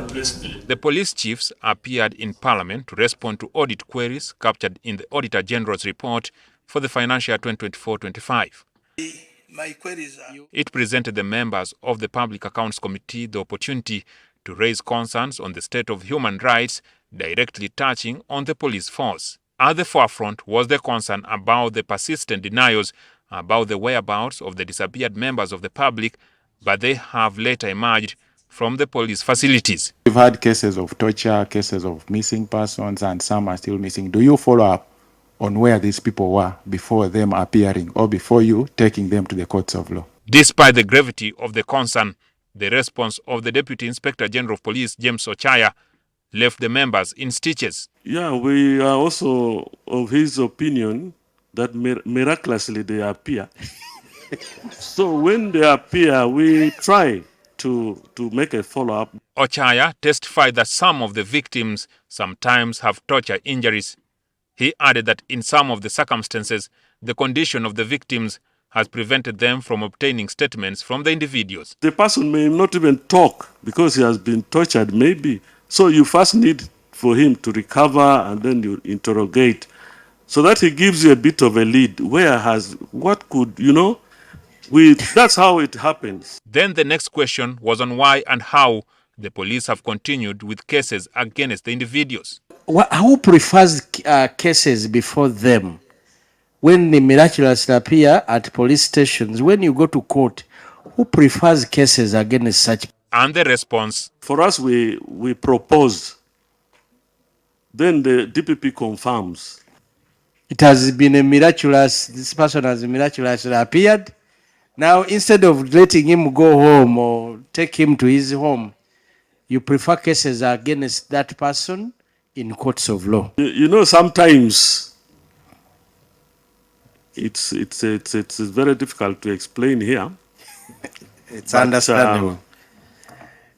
The police chiefs appeared in Parliament to respond to audit queries captured in the Auditor General's report for the financial year 2024-25. It presented the members of the Public Accounts Committee the opportunity to raise concerns on the state of human rights directly touching on the police force. At the forefront was the concern about the persistent denials about the whereabouts of the disappeared members of the public, but they have later emerged from the police facilities. We've had cases of torture, cases of missing persons, and some are still missing. Do you follow up on where these people were before them appearing or before you taking them to the courts of law? Despite the gravity of the concern, the response of the Deputy Inspector General of Police, James Ocaya, left the members in stitches. Yeah, we are also of his opinion that miraculously they appear. So when they appear, we try to make a follow-up. Ocaya testified that some of the victims sometimes have torture injuries. He added that in some of the circumstances, the condition of the victims has prevented them from obtaining statements from the individuals. The person may not even talk because he has been tortured, maybe. So you first need for him to recover and then you interrogate so that he gives you a bit of a lead. That's how it happens. Then the next question was on why and how the police have continued with cases against the individuals. Who prefers cases before them? When the miraculously appear at police stations, when you go to court, who prefers cases against such? And the response? For us, we propose. Then the DPP confirms. It has been this person has miraculously appeared. Now, instead of letting him go home or take him to his home, you prefer cases against that person in courts of law. Sometimes it's very difficult to explain here. It's understandable.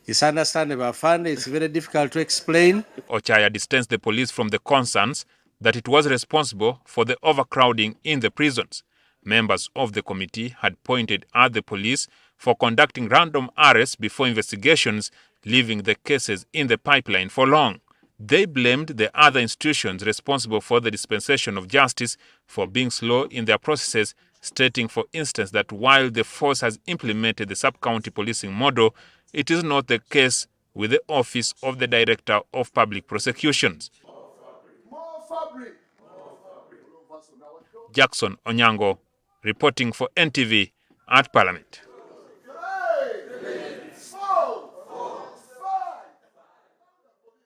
It's understandable, Fund. It's very difficult to explain. Ocaya distanced the police from the concerns that it was responsible for the overcrowding in the prisons. Members of the committee had pointed at the police for conducting random arrests before investigations, leaving the cases in the pipeline for long. They blamed the other institutions responsible for the dispensation of justice for being slow in their processes, stating, for instance, that while the force has implemented the sub-county policing model, it is not the case with the Office of the Director of Public Prosecutions. Jackson Onyango, reporting for NTV at Parliament.